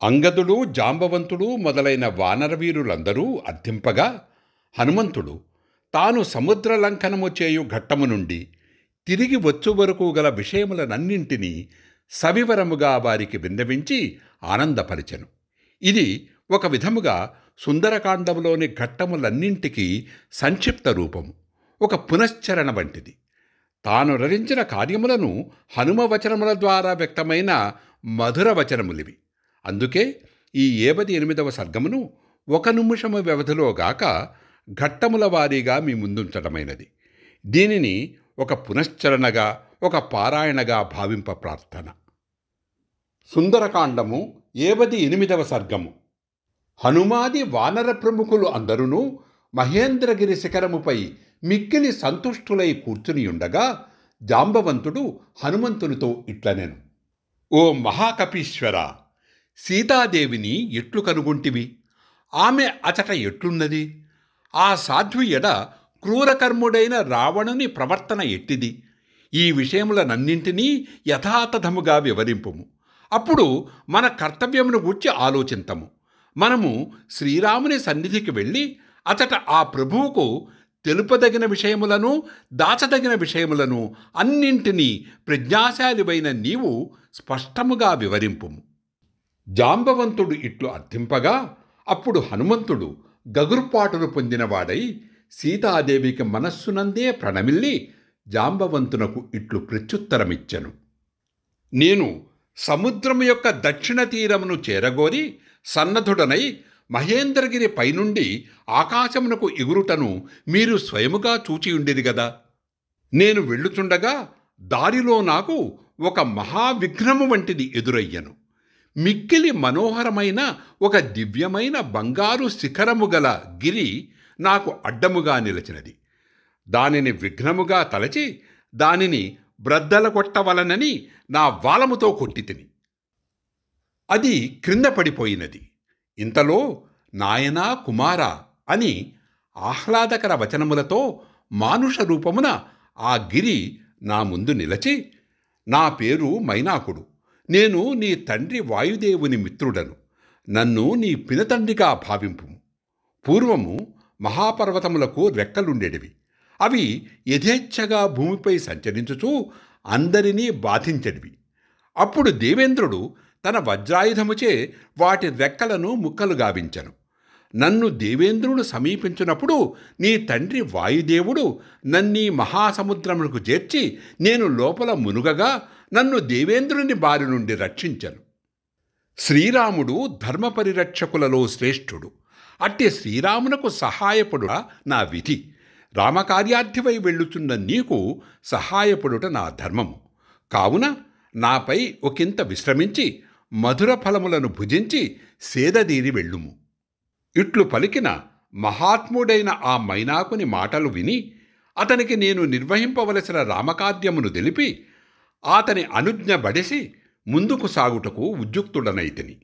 అంగదుడు, జాంబవంతుడు మొదలైన వానరవీరులందరూ అర్థింపగా హనుమంతుడు తాను సముద్రలంఘనము చేయు ఘట్టము నుండి తిరిగి వచ్చు వరకు గల విషయములనన్నింటినీ సవివరముగా వారికి విన్నవించి ఆనందపరిచెను. ఇది ఒక విధముగా సుందరకాండములోని ఘట్టములన్నింటికీ సంక్షిప్త రూపము, ఒక పునశ్చరణ వంటిది. తాను రచించిన కార్యములను హనుమవచనముల ద్వారా వ్యక్తమైన మధుర వచనములివి. అందుకే ఈ 78వ సర్గమును 1 నిమిషము వ్యవధిలో గాక ఘట్టముల వారీగా మీ ముందుంచడమైనది. దీనిని ఒక పునశ్చరణగా, ఒక పారాయణగా భావింప ప్రార్థన. సుందరకాండము 78వ సర్గము. హనుమాది వానర ప్రముఖులు అందరూ మహేంద్రగిరి శిఖరముపై మిక్కిలి సంతుష్టులై కూర్చునియుండగా జాంబవంతుడు హనుమంతునితో ఇట్లనెను: ఓ మహాకపీశ్వర, సీతాదేవిని ఎట్లు కనుగొంటివి? ఆమె అచట ఎట్లున్నది? ఆ సాధ్వి ఎడ క్రూరకర్ముడైన రావణుని ప్రవర్తన ఎట్టిది? ఈ విషయములనన్నింటినీ యథాతథముగా వివరింపుము. అప్పుడు మన కర్తవ్యమును గూర్చి ఆలోచింతము. మనము శ్రీరాముని సన్నిధికి వెళ్ళి అచట ఆ ప్రభువుకు తెలుపదగిన విషయములను, దాచదగిన విషయములను అన్నింటినీ ప్రజ్ఞాశాలివైన నీవు స్పష్టముగా వివరింపుము. జాంబవంతుడు ఇట్లు అర్థింపగా అప్పుడు హనుమంతుడు గగుర్పాటును పొందినవాడై సీతాదేవికి మనస్సునందే ప్రణమిల్లి జాంబవంతునకు ఇట్లు ప్రత్యుత్తరమిచ్చెను: నేను సముద్రము యొక్క దక్షిణ తీరమును చేరగోరి సన్నద్ధుడనై మహేంద్రగిరి పైనుండి ఆకాశమునకు ఎగురుటను మీరు స్వయముగా చూచియుండిరి గదా. నేను వెళ్ళుచుండగా దారిలో నాకు ఒక మహావిఘ్నము వంటిది ఎదురయ్యను. మిక్కిలి మనోహరమైన ఒక దివ్యమైన బంగారు శిఖరము గల గిరి నాకు అడ్డముగా నిలచినది. దానిని విఘ్నముగా తలచి దానిని బ్రద్దల కొట్టవలనని నా వాలముతో కొట్టితిని. అది క్రింద పడిపోయినది. ఇంతలో నాయనా కుమారా అని ఆహ్లాదకర వచనములతో మానుష రూపమున ఆ గిరి నా ముందు నిలచి, నా పేరు మైనాకుడు, నేను నీ తండ్రి వాయుదేవుని మిత్రుడను, నన్ను నీ పినతండ్రిగా భావింపుము. పూర్వము మహాపర్వతములకు రెక్కలుండెడివి. అవి యథేచ్ఛగా భూమిపై సంచరించుచూ అందరినీ బాధించెడివి. అప్పుడు దేవేంద్రుడు తన వజ్రాయుధముచే వాటి రెక్కలను ముక్కలు గావించెను. నన్ను దేవేంద్రుడు సమీపించినప్పుడు నీ తండ్రి వాయుదేవుడు నన్నీ మహాసముద్రమునకు చేర్చి నేను లోపల మునుగగా నన్ను దేవేంద్రుని బారి నుండి రక్షించెను. శ్రీరాముడు ధర్మపరిరక్షకులలో శ్రేష్ఠుడు. అట్టి శ్రీరామునకు సహాయపడుట నా విధి. రామకార్యార్థివై వెళ్ళుచున్న నీకు సహాయపడుట నా ధర్మము. కావున నాపై ఒకంత విశ్రమించి మధుర ఫలములను భుజించి సేదదీరి వెళ్ళుము. ఇట్లు పలికిన మహాత్ముడైన ఆ మైనాకుని మాటలు విని అతనికి నేను నిర్వహింపవలసిన రామకార్యమును తెలిపి అతని అనుజ్ఞ బడసి ముందుకు సాగుటకు ఉద్యుక్తుడనైతిని.